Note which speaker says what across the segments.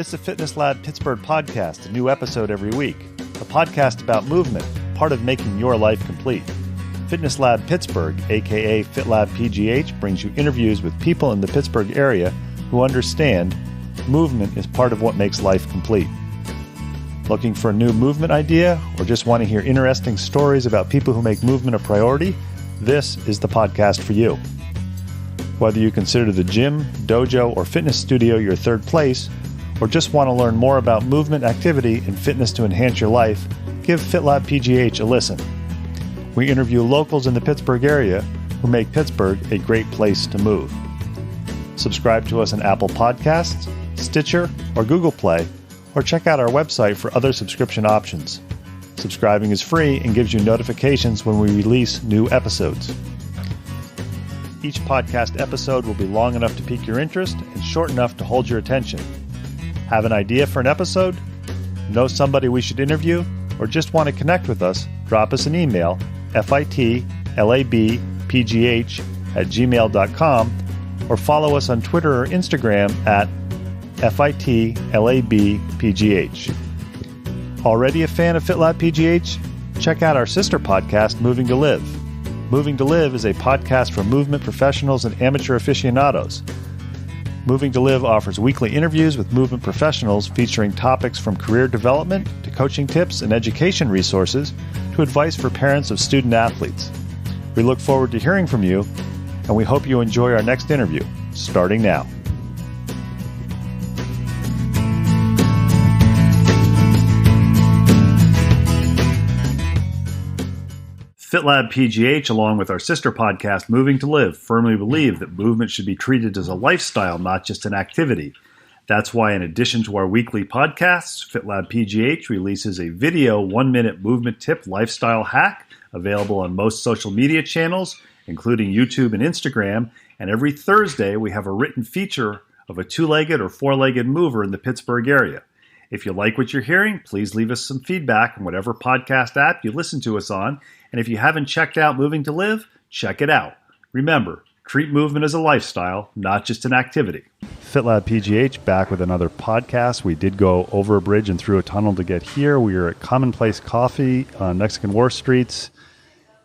Speaker 1: It's the Fitness Lab Pittsburgh Podcast, a new episode every week. A podcast about movement, part of making your life complete. Fitness Lab Pittsburgh, aka FitLabPGH, brings you interviews with people in the Pittsburgh area who understand movement is part of what makes life complete. Looking for a new movement idea or just want to hear interesting stories about people who make movement a priority? This is the podcast for you. Whether you consider the gym, dojo, or fitness studio your third place, or just want to learn more about movement, activity, and fitness to enhance your life, give FitLabPGH a listen. We interview locals in the Pittsburgh area who make Pittsburgh a great place to move. Subscribe to us on Apple Podcasts, Stitcher, or Google Play, or check out our website for other subscription options. Subscribing is free and gives you notifications when we release new episodes. Each podcast episode will be long enough to pique your interest and short enough to hold your attention. Have an idea for an episode? Know somebody we should interview? Or just want to connect with us? Drop us an email, fitlabpgh@gmail.com, or follow us on Twitter or Instagram at fitlabpgh. Already a fan of FitLabPGH? Check out our sister podcast, Moving to Live. Moving to Live is a podcast for movement professionals and amateur aficionados. Moving to Live offers weekly interviews with movement professionals featuring topics from career development to coaching tips and education resources to advice for parents of student athletes. We look forward to hearing from you, and we hope you enjoy our next interview, starting now. FitLabPGH, along with our sister podcast, Moving to Live, firmly believe that movement should be treated as a lifestyle, not just an activity. That's why, in addition to our weekly podcasts, FitLabPGH releases a video 1-minute movement tip lifestyle hack available on most social media channels, including YouTube and Instagram. And every Thursday, we have a written feature of a 2-legged or 4-legged mover in the Pittsburgh area. If you like what you're hearing, please leave us some feedback on whatever podcast app you listen to us on. And if you haven't checked out Moving to Live, check it out. Remember, treat movement as a lifestyle, not just an activity. FitLabPGH back with another podcast. We did go over a bridge and through a tunnel to get here. We are at Commonplace Coffee on Mexican War Streets.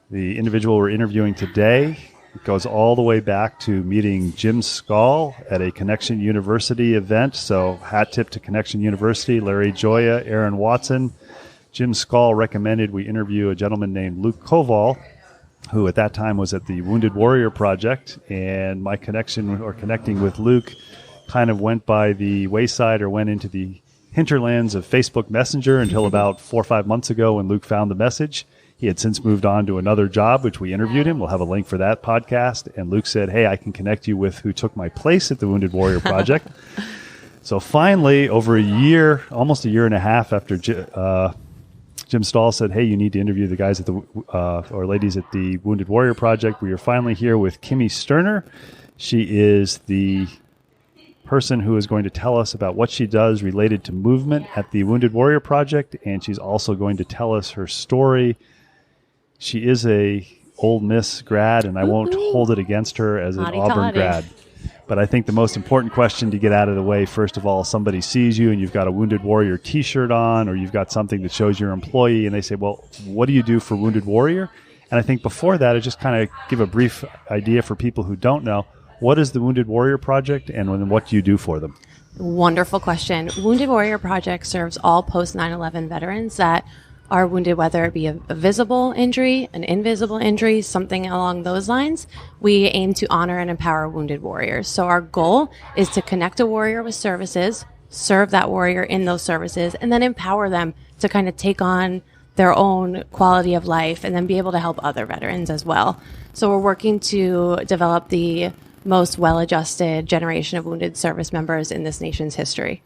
Speaker 1: The individual we're interviewing today goes all the way back to meeting Jim Skull at a Connection University event. So hat tip to Connection University, Larry Gioia, Aaron Watson. Jim Skull recommended we interview a gentleman named Luke Koval, who at that time was at the Wounded Warrior Project. And my connecting with Luke kind of went by the wayside or went into the hinterlands of Facebook Messenger until about 4 or 5 months ago when Luke found the message. He had since moved on to another job, which we interviewed him. We'll have a link for that podcast. And Luke said, hey, I can connect you with who took my place at the Wounded Warrior Project. So finally, over a year, almost a year and a half after Jim Stahl said, hey, you need to interview the guys at the or ladies at the Wounded Warrior Project, we are finally here with Kimmi Sterner. She is the person who is going to tell us about what she does related to movement at the Wounded Warrior Project, and she's also going to tell us her story. She is a Ole Miss grad, and I won't hold it against her as an Auburn grad. But I think the most important question to get out of the way, first of all, somebody sees you and you've got a Wounded Warrior t-shirt on, or you've got something that shows your employee, and they say, well, what do you do for Wounded Warrior? And I think before that, I just kind of give a brief idea for people who don't know, what is the Wounded Warrior Project and what do you do for them?
Speaker 2: Wonderful question. Wounded Warrior Project serves all post 9/11 veterans that are wounded, whether it be a visible injury, an invisible injury, something along those lines. We aim to honor and empower wounded warriors. So our goal is to connect a warrior with services, serve that warrior in those services, and then empower them to kind of take on their own quality of life and then be able to help other veterans as well. So we're working to develop the most well-adjusted generation of wounded service members in this nation's history.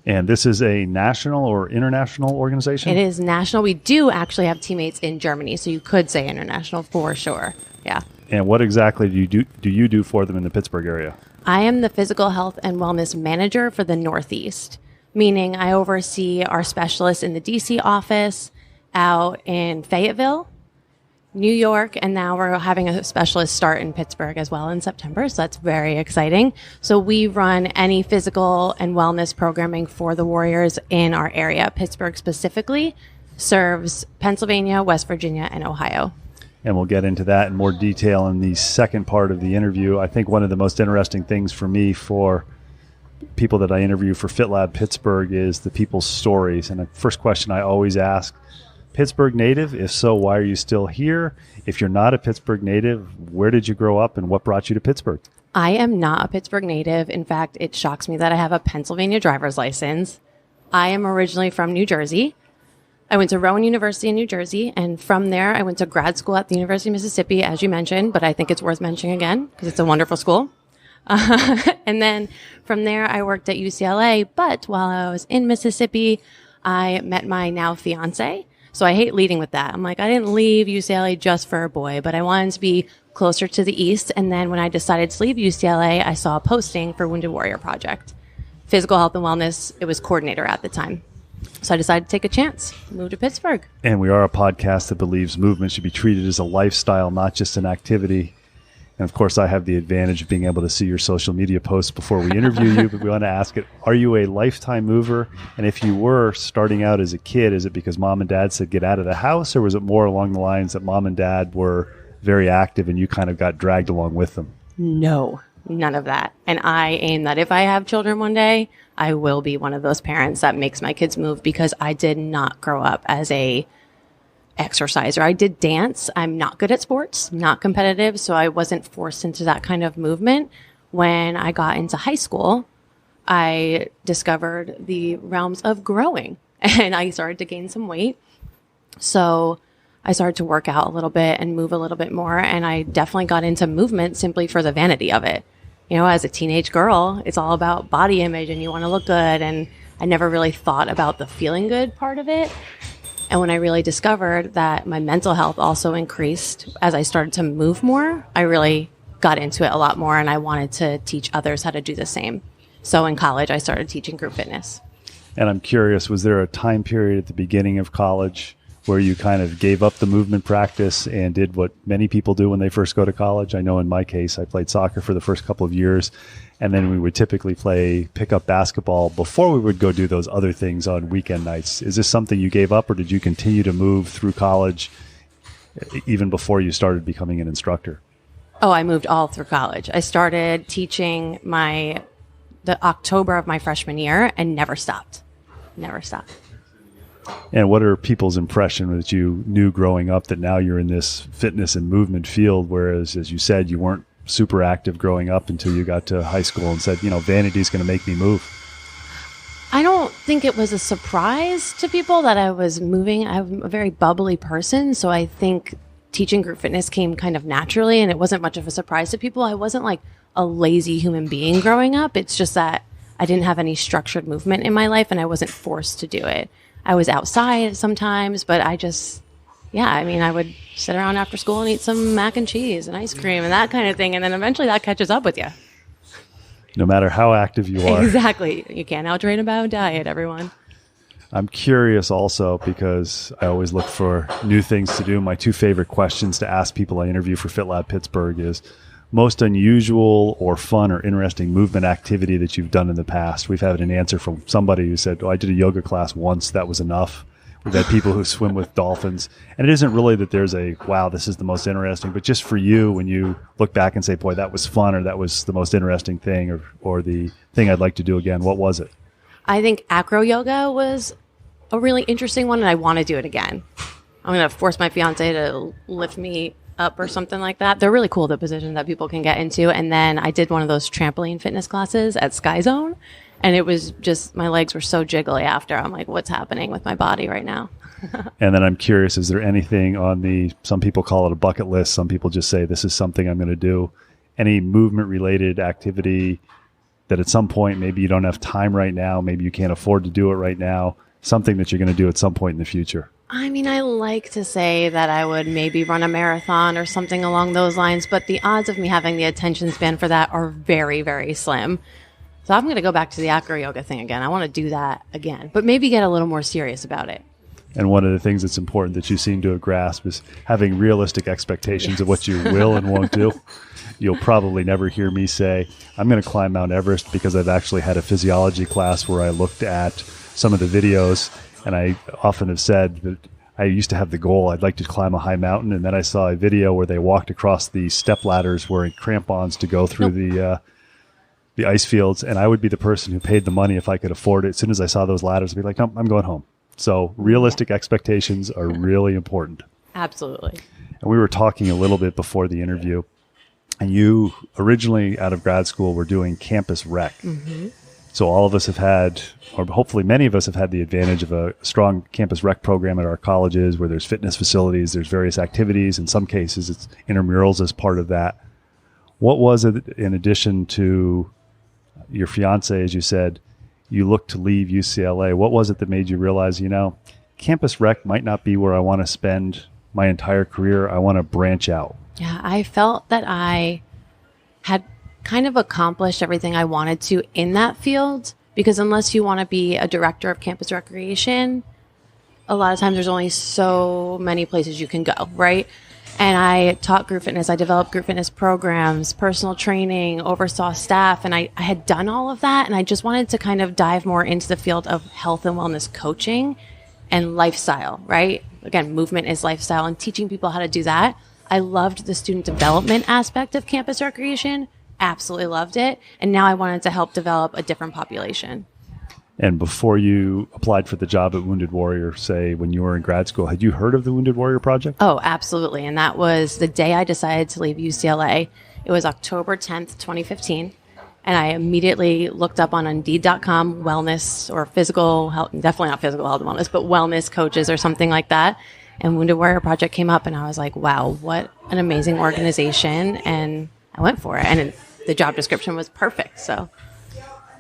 Speaker 1: And this is a national or international organization?
Speaker 2: It is national. We do actually have teammates in Germany, so you could say international for sure. Yeah.
Speaker 1: And what exactly do you do for them in the Pittsburgh area?
Speaker 2: I am the physical health and wellness manager for the Northeast, meaning I oversee our specialists in the DC office, out in Fayetteville, New York, and now we're having a specialist start in Pittsburgh as well in September. So that's very exciting. So we run any physical and wellness programming for the Warriors in our area. Pittsburgh specifically serves Pennsylvania, West Virginia, and Ohio.
Speaker 1: And we'll get into that in more detail in the second part of the interview. I think one of the most interesting things for me, for people that I interview for FitLab Pittsburgh, is the people's stories. And the first question I always ask, Pittsburgh native? If so, why are you still here? If you're not a Pittsburgh native, where did you grow up and what brought you to Pittsburgh?
Speaker 2: I am not a Pittsburgh native. In fact, it shocks me that I have a Pennsylvania driver's license. I am originally from New Jersey. I went to Rowan University in New Jersey, and from there I went to grad school at the University of Mississippi, as you mentioned, but I think it's worth mentioning again because it's a wonderful school. And then from there I worked at UCLA, but while I was in Mississippi, I met my now fiance. So I hate leading with that. I'm like, I didn't leave UCLA just for a boy, but I wanted to be closer to the East. And then when I decided to leave UCLA, I saw a posting for Wounded Warrior Project, physical health and wellness. It was coordinator at the time. So I decided to take a chance, move to Pittsburgh.
Speaker 1: And we are a podcast that believes movement should be treated as a lifestyle, not just an activity. And of course, I have the advantage of being able to see your social media posts before we interview you, but we want to ask it, are you a lifetime mover? And if you were starting out as a kid, is it because mom and dad said get out of the house, or was it more along the lines that mom and dad were very active and you kind of got dragged along with them?
Speaker 2: No, none of that. And I aim that if I have children one day, I will be one of those parents that makes my kids move, because I did not grow up as a exerciser. I did dance. I'm not good at sports, not competitive, so I wasn't forced into that kind of movement. When I got into high school, I discovered the realms of growing and I started to gain some weight. So I started to work out a little bit and move a little bit more, and I definitely got into movement simply for the vanity of it. You know, as a teenage girl, it's all about body image and you want to look good, and I never really thought about the feeling good part of it. And when I really discovered that my mental health also increased as I started to move more, I really got into it a lot more, and I wanted to teach others how to do the same. So in college, I started teaching group fitness.
Speaker 1: And I'm curious, was there a time period at the beginning of college where you kind of gave up the movement practice and did what many people do when they first go to college? I know in my case, I played soccer for the first couple of years, and then we would typically play pickup basketball before we would go do those other things on weekend nights. Is this something you gave up, or did you continue to move through college even before you started becoming an instructor?
Speaker 2: Oh, I moved all through college. I started teaching the October of my freshman year and never stopped. Never stopped.
Speaker 1: And what are people's impression that you knew growing up that now you're in this fitness and movement field, whereas, as you said, you weren't super active growing up until you got to high school and said, you know, vanity is going to make me move?
Speaker 2: I don't think it was a surprise to people that I was moving. I'm a very bubbly person, so I think teaching group fitness came kind of naturally, and it wasn't much of a surprise to people. I wasn't like a lazy human being growing up. It's just that I didn't have any structured movement in my life, and I wasn't forced to do it. I was outside sometimes, but I would sit around after school and eat some mac and cheese and ice cream and that kind of thing. And then eventually that catches up with you.
Speaker 1: No matter how active you are.
Speaker 2: Exactly. You can't outrain a bad diet, everyone.
Speaker 1: I'm curious also, because I always look for new things to do. My two favorite questions to ask people I interview for FitLab Pittsburgh is most unusual or fun or interesting movement activity that you've done in the past. We've had an answer from somebody who said, I did a yoga class once. That was enough. We've had people who swim with dolphins. And it isn't really that there's a, wow, this is the most interesting, but just for you, when you look back and say, boy, that was fun, or that was the most interesting thing, or the thing I'd like to do again, what was it?
Speaker 2: I think acro yoga was a really interesting one, and I want to do it again. I'm going to force my fiance to lift me up or something like that. They're really cool, the positions that people can get into. And then I did one of those trampoline fitness classes at Sky Zone, and it was just, my legs were so jiggly after. I'm like, what's happening with my body right now?
Speaker 1: And then I'm curious, is there anything on the, some people call it a bucket list, some people just say this is something I'm going to do, any movement related activity that at some point, maybe you don't have time right now, maybe you can't afford to do it right now, something that you're going to do at some point in the future?
Speaker 2: I mean, I like to say that I would maybe run a marathon or something along those lines, but the odds of me having the attention span for that are very, very slim. So I'm going to go back to the acro yoga thing again. I want to do that again, but maybe get a little more serious about it.
Speaker 1: And one of the things that's important that you seem to have grasped is having realistic expectations of what you will and won't do. You'll probably never hear me say, I'm going to climb Mount Everest, because I've actually had a physiology class where I looked at some of the videos, and I often have said that I used to have the goal, I'd like to climb a high mountain, and then I saw a video where they walked across the step ladders wearing crampons to go through the ice fields, and I would be the person who paid the money if I could afford it. As soon as I saw those ladders, I'd be like, no, I'm going home. So realistic expectations are really important.
Speaker 2: Absolutely.
Speaker 1: And we were talking a little bit before the interview, and you originally out of grad school were doing campus rec. Mm-hmm. So all of us have had, or hopefully many of us have had, the advantage of a strong campus rec program at our colleges where there's fitness facilities, there's various activities. In some cases, it's intramurals as part of that. What was it, in addition to your fiance, as you said, you looked to leave UCLA? What was it that made you realize, campus rec might not be where I want to spend my entire career. I want to branch out.
Speaker 2: Yeah, I felt that I had kind of accomplished everything I wanted to in that field, because unless you want to be a director of campus recreation, a lot of times there's only so many places you can go, right? And I taught group fitness. I developed group fitness programs, personal training, oversaw staff. And I had done all of that. And I just wanted to kind of dive more into the field of health and wellness coaching and lifestyle, right? Again, movement is lifestyle, and teaching people how to do that. I loved the student development aspect of campus recreation. Absolutely loved it. And now I wanted to help develop a different population.
Speaker 1: And before you applied for the job at Wounded Warrior, say when you were in grad school, had you heard of the Wounded Warrior Project?
Speaker 2: Oh, absolutely. And that was the day I decided to leave UCLA. It was October 10th, 2015. And I immediately looked up on Indeed.com wellness or physical health, definitely not physical health and wellness, but wellness coaches or something like that. And Wounded Warrior Project came up, and I was like, wow, what an amazing organization. And I went for it. And the job description was perfect. So.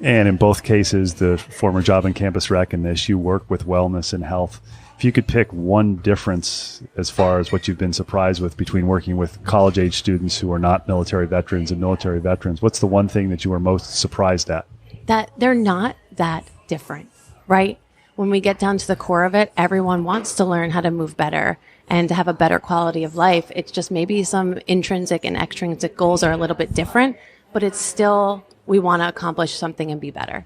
Speaker 1: And in both cases, the former job in campus rec and this, you work with wellness and health. If you could pick one difference as far as what you've been surprised with between working with college-age students who are not military veterans and military veterans, what's the one thing that you were most surprised at?
Speaker 2: That they're not that different, right? When we get down to the core of it, everyone wants to learn how to move better and to have a better quality of life. It's just maybe some intrinsic and extrinsic goals are a little bit different, but it's still, we want to accomplish something and be better.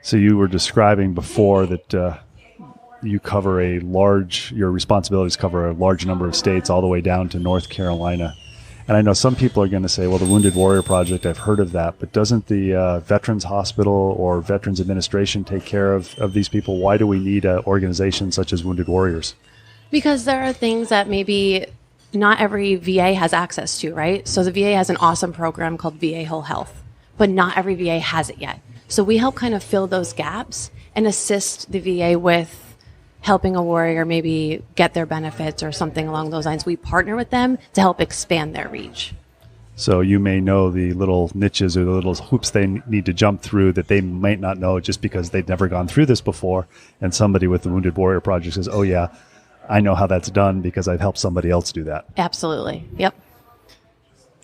Speaker 1: So you were describing before that you cover your responsibilities cover a large number of states all the way down to North Carolina. And I know some people are going to say, well, the Wounded Warrior Project, I've heard of that, but doesn't the Veterans Hospital or Veterans Administration take care of these people? Why do we need an organization such as Wounded Warriors? Because
Speaker 2: there are things that maybe not every VA has access to, right? So the VA has an awesome program called VA Whole Health, but not every VA has it yet. So we help kind of fill those gaps and assist the VA with helping a warrior maybe get their benefits or something along those lines. We partner with them to help expand their reach. So you may know the little niches or the little hoops they need to jump through that they might not know just because they've never gone through this before. And somebody with the Wounded Warrior Project says, oh yeah, I know how that's done because I've helped somebody else do that. Absolutely. Yep.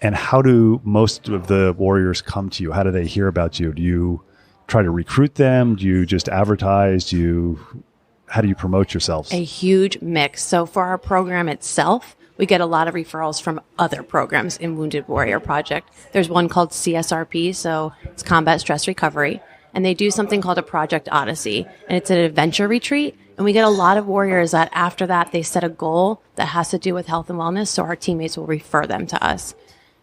Speaker 2: And how do most of the warriors come to you? How do they hear about you? Do you try to recruit them? Do you just advertise? How do you promote yourselves? A huge mix. So for our program itself, we get a lot of referrals from other programs in Wounded Warrior Project. There's one called CSRP, so it's Combat Stress Recovery. And they do something called a Project Odyssey. And it's an adventure retreat. And we get a lot of warriors that after that, they set a goal that has to do with health and wellness. So our teammates will refer them to us.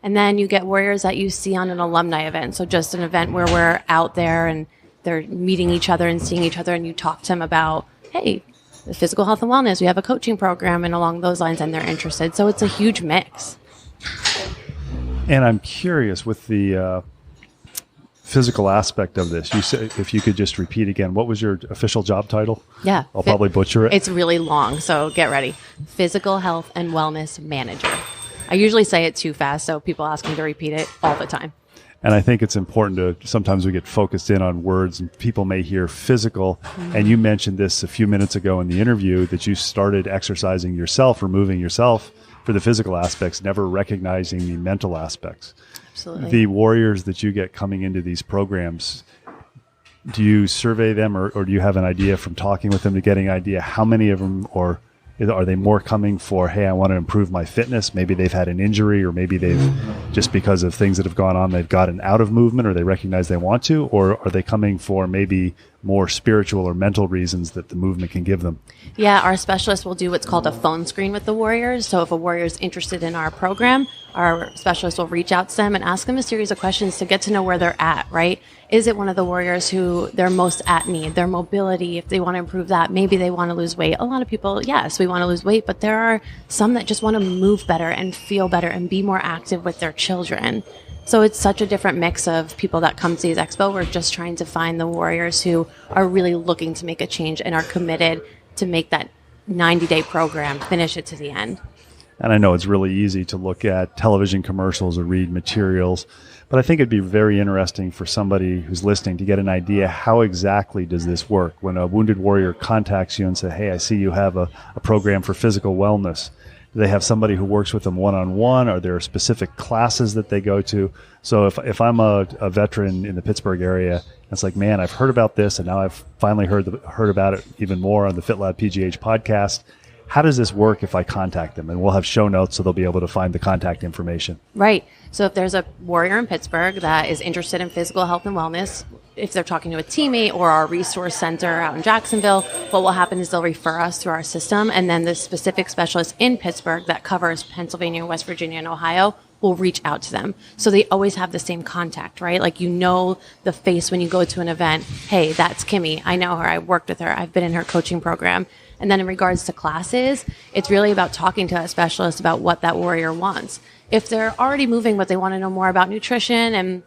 Speaker 2: And then you get warriors that you see on an alumni event. So just an event where we're out there and they're meeting each other and seeing each other. And you talk to them about, hey, the physical health and wellness, we have a coaching program and along those lines, and they're interested. So it's a huge mix. And I'm curious with the physical aspect of this. You said, if you could just repeat again, what was your official job title? Yeah. I'll probably butcher it. It's really long, so get ready. Physical Health and Wellness Manager. I usually say it too fast, so people ask me to repeat it all the time. And I think it's important to, sometimes we get focused in on words and people may hear physical. Mm-hmm. And you mentioned this a few minutes ago in the interview that you started exercising yourself or moving yourself for the physical aspects, never recognizing the mental aspects. Absolutely. The warriors that you get coming into these programs,
Speaker 1: do you survey them, or do you have an idea from talking with them to getting an idea how many of them, or are they more coming for, hey, I want to improve my fitness? Maybe they've had an injury, or maybe they've, just because of things that have gone on, they've gotten out of movement, or they recognize they want to, or are they coming for maybe more spiritual or mental reasons that the movement can give them?
Speaker 2: Yeah, our specialists will do what's called a phone screen with the warriors. So if a warrior is interested in our program, our specialist will reach out to them and ask them a series of questions to get to know where they're at, right? Is it one of the warriors who they're most at need, their mobility, if they want to improve that, maybe they want to lose weight. A lot of people, yes, we want to lose weight, but there are some that just want to move better and feel better and be more active with their children. So it's such a different mix of people that come to these expo. We're just trying to find the warriors who are really looking to make a change and are committed to make that 90-day program, finish it to the end.
Speaker 1: And I know it's really easy to look at television commercials or read materials, but I think it'd be very interesting for somebody who's listening to get an idea, how exactly does this work? When a wounded warrior contacts you and says, hey, I see you have a program for physical wellness. Do they have somebody who works with them one-on-one? Are there specific classes that they go to? So if I'm a veteran in the Pittsburgh area, it's like, man, I've heard about this, and now I've finally heard about it even more on the FitLabPGH podcast. How does this work if I contact them? And we'll have show notes so they'll be able to find the contact information.
Speaker 2: Right. So if there's a warrior in Pittsburgh that is interested in physical health and wellness, if they're talking to a teammate or our resource center out in Jacksonville, what will happen is they'll refer us through our system, and then the specific specialist in Pittsburgh that covers Pennsylvania, West Virginia, and Ohio will reach out to them. So they always have the same contact, right? Like, you know the face when you go to an event. Hey, that's Kimmi. I know her. I worked with her. I've been in her coaching program. And then in regards to classes, it's really about talking to a specialist about what that warrior wants. If they're already moving, but they want to know more about nutrition, and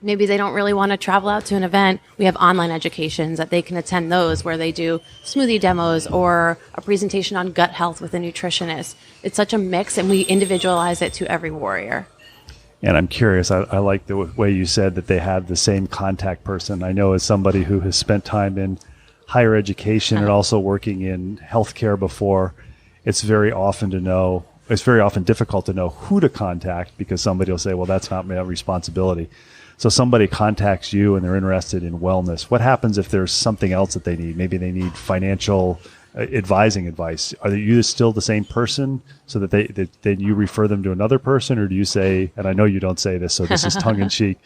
Speaker 2: maybe they don't really want to travel out to an event, we have online educations that they can attend, those where they do smoothie demos or a presentation on gut health with a nutritionist. It's such a mix, and we individualize it to every warrior.
Speaker 1: And I'm curious, I like the way you said that they have the same contact person. I know, as somebody who has spent time in higher education and also working in healthcare before, it's very often difficult to know who to contact, because somebody will say, well, that's not my responsibility. So somebody contacts you and they're interested in wellness. What happens if there's something else that they need? Maybe they need financial advising advice. Are you still the same person, so that then you refer them to another person? Or do you say, and I know you don't say this, so this is tongue in cheek,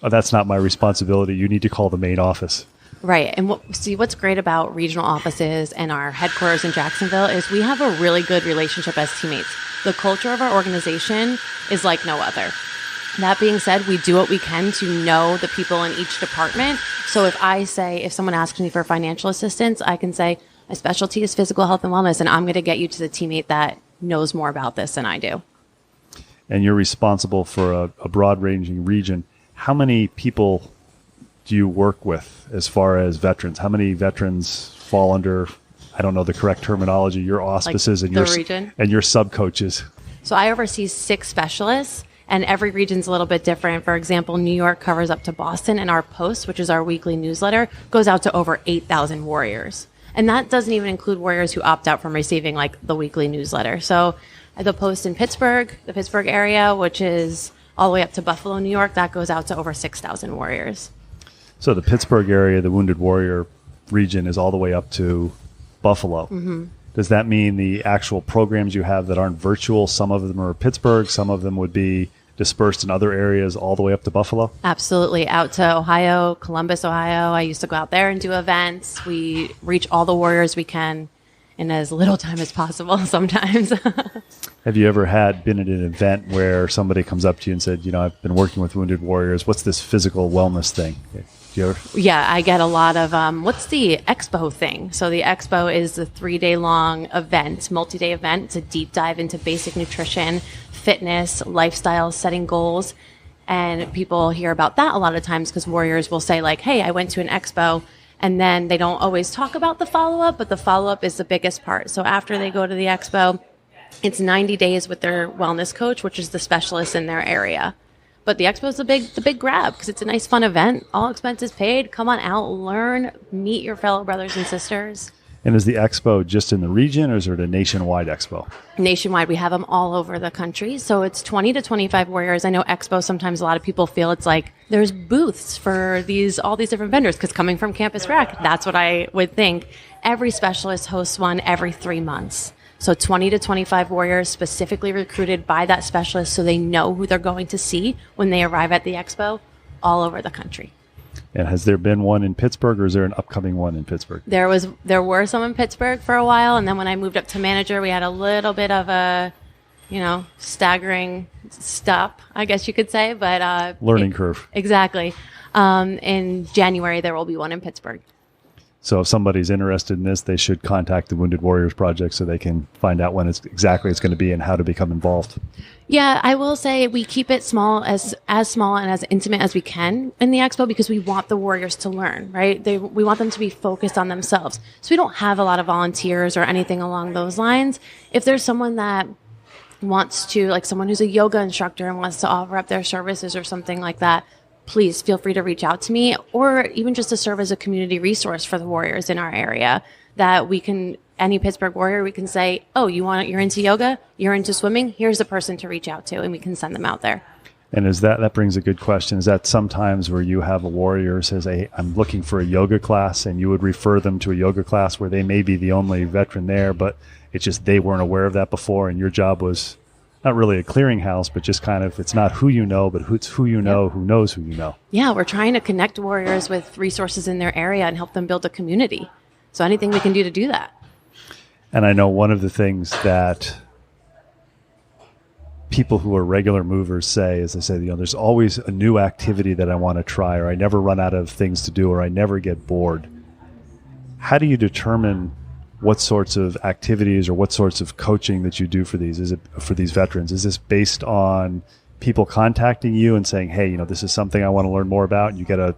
Speaker 1: oh, that's not my responsibility, you need to call the main office?
Speaker 2: Right. And what's great about regional offices and our headquarters in Jacksonville is we have a really good relationship as teammates. The culture of our organization is like no other. That being said, we do what we can to know the people in each department. So if someone asks me for financial assistance, I can say, my specialty is physical health and wellness, and I'm going to get you to the teammate that knows more about this than I do.
Speaker 1: And you're responsible for a broad-ranging region. How many people do you work with as far as veterans? How many veterans fall under, I don't know the correct terminology, your auspices, like and your sub-coaches? So
Speaker 2: I oversee 6 specialists, and every region's a little bit different. For example, New York covers up to Boston, and our Post, which is our weekly newsletter, goes out to over 8,000 warriors. And that doesn't even include warriors who opt out from receiving like the weekly newsletter. So the Post in Pittsburgh, the Pittsburgh area, which is all the way up to Buffalo, New York, that goes out to over 6,000 warriors. So the Pittsburgh area, the Wounded Warrior region, is all the way up to Buffalo. Mm-hmm. Does that mean the actual programs you have that aren't virtual, some of them are Pittsburgh, some of them would be dispersed in other areas all the way up to Buffalo? Absolutely. Out to Ohio, Columbus, Ohio. I used to go out there and do events. We reach all the warriors we can in as little time as possible sometimes. Have you ever been at an event where somebody comes up to you and said, I've been working with Wounded Warriors. What's this physical wellness thing? Yeah, I get a lot of, what's the expo thing? So the expo is a 3-day-long event, multi-day event. It's a deep dive into basic nutrition, fitness, lifestyle, setting goals. And people hear about that a lot of times because warriors will say like, hey, I went to an expo. And then they don't always talk about the follow-up, but the follow-up is the biggest part. So after they go to the expo, it's 90 days with their wellness coach, which is the specialist in their area. But the expo is the big grab because it's a nice, fun event. All expenses paid. Come on out, learn, meet your fellow brothers and sisters.
Speaker 1: And is the expo just in the region, or is it a nationwide expo?
Speaker 2: Nationwide. We have them all over the country. So it's 20 to 25 warriors. I know expo, sometimes a lot of people feel it's like there's booths for all these different vendors, because coming from Campus Rec, that's what I would think. Every specialist hosts one every 3 months. So 20 to 25 warriors specifically recruited by that specialist, so they know who they're going to see when they arrive at the expo, all over the country.
Speaker 1: And has there been one in Pittsburgh, or is there an upcoming one in Pittsburgh?
Speaker 2: There were some in Pittsburgh for a while, and then when I moved up to manager, we had a little bit of a, staggering stop, I guess you could say, but
Speaker 1: learning curve.
Speaker 2: Exactly. In January, there will be one in Pittsburgh.
Speaker 1: So if somebody's interested in this, they should contact the Wounded Warriors Project so they can find out when it's going to be and how to become involved.
Speaker 2: Yeah, I will say we keep it small, as small and as intimate as we can in the expo, because we want the warriors to learn, right? We want them to be focused on themselves. So we don't have a lot of volunteers or anything along those lines. If there's someone that wants to, like someone who's a yoga instructor and wants to offer up their services or something like that, please feel free to reach out to me, or even just to serve as a community resource for the warriors in our area, that we can, any Pittsburgh warrior, we can say, oh, you're into yoga, you're into swimming, here's the person to reach out to, and we can send them out there.
Speaker 1: And that brings a good question. Is that sometimes where you have a warrior says, hey, I'm looking for a yoga class, and you would refer them to a yoga class where they may be the only veteran there, but it's just they weren't aware of that before, and your job was not really a clearinghouse, but just kind of, it's not who you know, but it's who you know, who knows who you know.
Speaker 2: Yeah, we're trying to connect warriors with resources in their area and help them build a community. So anything we can do to do that.
Speaker 1: And I know one of the things that people who are regular movers say, as I said, there's always a new activity that I want to try, or I never run out of things to do, or I never get bored. How do you determine what sorts of activities or what sorts of coaching that you do for these? Is it for these veterans? Is this based on people contacting you and saying, hey, this is something I want to learn more about, and you get a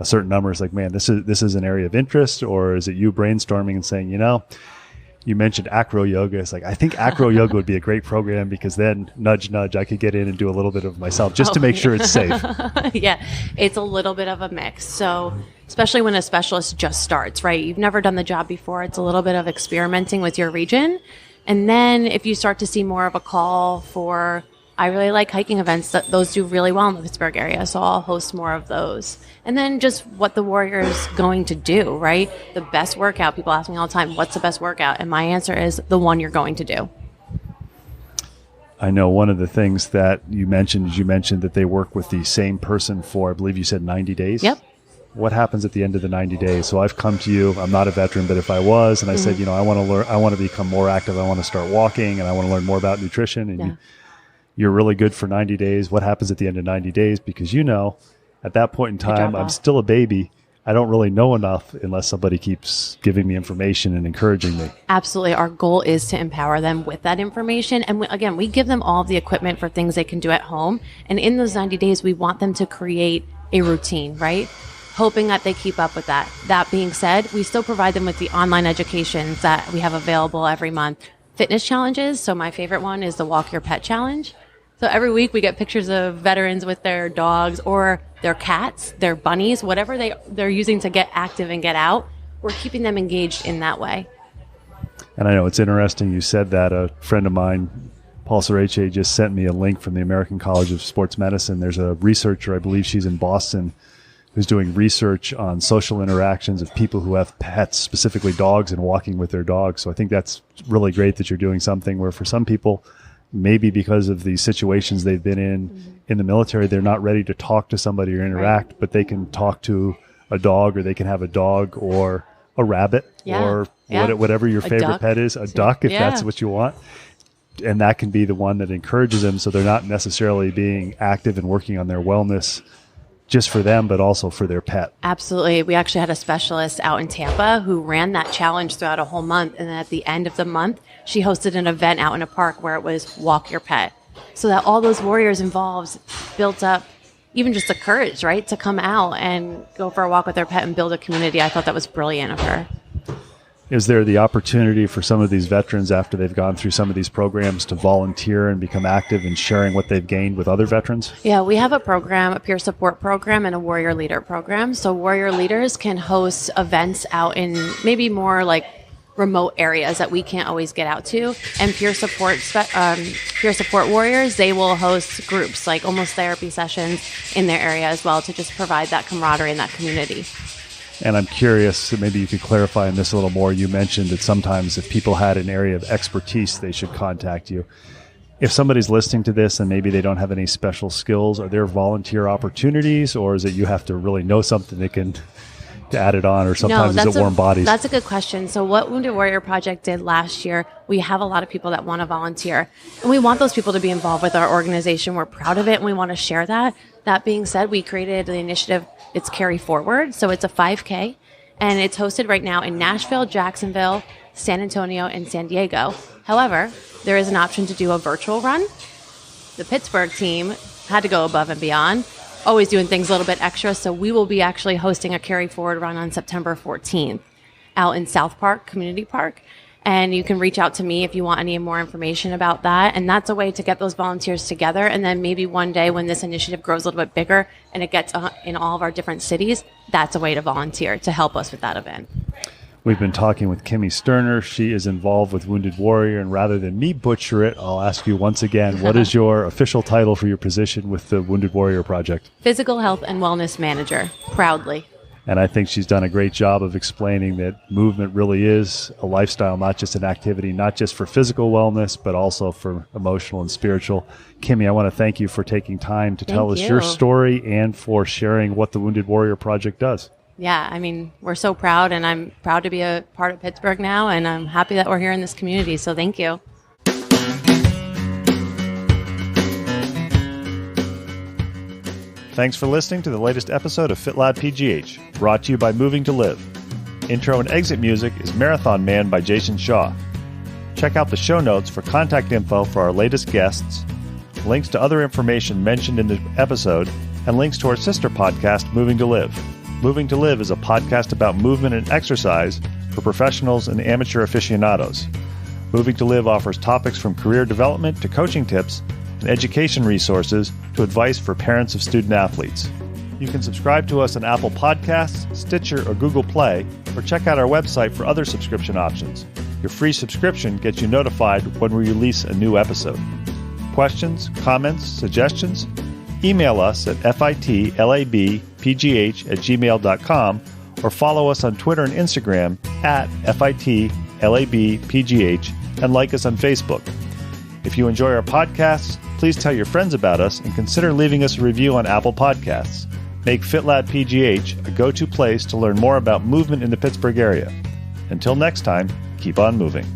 Speaker 1: certain number? It's like, man, this is an area of interest. Or is it you brainstorming and saying, you mentioned acro yoga. It's like, I think acro yoga would be a great program, because then nudge, nudge, I could get in and do a little bit of myself just to make sure it's safe.
Speaker 2: Yeah, it's a little bit of a mix. So especially when a specialist just starts, right? You've never done the job before. It's a little bit of experimenting with your region. And then if you start to see more of a call for, I really like hiking events, those do really well in the Pittsburgh area, so I'll host more of those. And then just what the warrior is going to do, right? The best workout. People ask me all the time, what's the best workout? And my answer is the one you're going to do.
Speaker 1: I know one of the things that you mentioned that they work with the same person for, I believe you said 90 days?
Speaker 2: Yep.
Speaker 1: What happens at the end of the 90 days? So I've come to you, I'm not a veteran, but if I was, and I said, I want to learn, I want to become more active, I want to start walking, and I want to learn more about nutrition, and you're really good for 90 days. What happens at the end of 90 days? Because at that point in time, I'm still a baby. I don't really know enough unless somebody keeps giving me information and encouraging me.
Speaker 2: Absolutely. Our goal is to empower them with that information. And again, we give them all the equipment for things they can do at home. And in those 90 days, we want them to create a routine, right? Hoping that they keep up with that. That being said, we still provide them with the online educations that we have available every month. Fitness challenges. So my favorite one is the Walk Your Pet Challenge. So every week we get pictures of veterans with their dogs or their cats, their bunnies, whatever they're using to get active and get out. We're keeping them engaged in that way.
Speaker 1: And I know it's interesting you said that. A friend of mine, Paul Sarache, just sent me a link from the American College of Sports Medicine. There's a researcher, I believe she's in Boston, who's doing research on social interactions of people who have pets, specifically dogs, and walking with their dogs. So I think that's really great that you're doing something where for some people, maybe because of the situations they've been in the military, they're not ready to talk to somebody or interact, but they can talk to a dog, or they can have a dog or a rabbit or whatever your favorite pet is, a duck, if that's what you want. And that can be the one that encourages them, so they're not necessarily being active and working on their wellness just for them, but also for their pet.
Speaker 2: Absolutely. We actually had a specialist out in Tampa who ran that challenge throughout a whole month. And then at the end of the month, she hosted an event out in a park where it was Walk Your Pet. So that all those warriors involved built up even just the courage, right, to come out and go for a walk with their pet and build a community. I thought that was brilliant of her.
Speaker 1: Is there the opportunity for some of these veterans, after they've gone through some of these programs, to volunteer and become active in sharing what they've gained with other veterans?
Speaker 2: Yeah, we have a program, a peer support program, and a warrior leader program. So warrior leaders can host events out in maybe more like remote areas that we can't always get out to. And peer support warriors, they will host groups, like almost therapy sessions in their area as well, to just provide that camaraderie in that community.
Speaker 1: And I'm curious, maybe you could clarify on this a little more. You mentioned that sometimes if people had an area of expertise, they should contact you. If somebody's listening to this and maybe they don't have any special skills, are there volunteer opportunities, or is it you have to really know something they can to add it on, or sometimes is it warm bodies?
Speaker 2: That's a good question. So what Wounded Warrior Project did last year, we have a lot of people that want to volunteer, and we want those people to be involved with our organization. We're proud of it, and we want to share that. That being said, we created the initiative, it's Carry Forward. So it's a 5K, and it's hosted right now in Nashville, Jacksonville, San Antonio, and San Diego. However, there is an option to do a virtual run. The Pittsburgh team had to go above and beyond, always doing things a little bit extra. So we will be actually hosting a Carry Forward run on September 14th out in South Park Community Park. And you can reach out to me if you want any more information about that. And that's a way to get those volunteers together. And then maybe one day when this initiative grows a little bit bigger and it gets in all of our different cities, that's a way to volunteer to help us with that event.
Speaker 1: We've been talking with Kimmi Sterner. She is involved with Wounded Warrior, and rather than me butcher it, I'll ask you once again, what is your official title for your position with the Wounded Warrior Project?
Speaker 2: Physical Health and Wellness Manager, proudly.
Speaker 1: And I think she's done a great job of explaining that movement really is a lifestyle, not just an activity, not just for physical wellness, but also for emotional and spiritual. Kimmi, I want to thank you for taking time to tell us your story and for sharing what the Wounded Warrior Project does.
Speaker 2: Yeah, I mean, we're so proud, and I'm proud to be a part of Pittsburgh now, and I'm happy that we're here in this community, so thank you.
Speaker 1: Thanks for listening to the latest episode of FitLabPGH, brought to you by Moving to Live. Intro and exit music is Marathon Man by Jason Shaw. Check out the show notes for contact info for our latest guests, links to other information mentioned in the episode, and links to our sister podcast, Moving to Live. Moving to Live is a podcast about movement and exercise for professionals and amateur aficionados. Moving to Live offers topics from career development to coaching tips and education resources to advice for parents of student athletes. You can subscribe to us on Apple Podcasts, Stitcher, or Google Play, or check out our website for other subscription options. Your free subscription gets you notified when we release a new episode. Questions, comments, suggestions? Email us at fitlabpgh@gmail.com or follow us on Twitter and Instagram at fitlabpgh and like us on Facebook. If you enjoy our podcasts, please tell your friends about us and consider leaving us a review on Apple Podcasts. Make FitLabPGH a go-to place to learn more about movement in the Pittsburgh area. Until next time, keep on moving.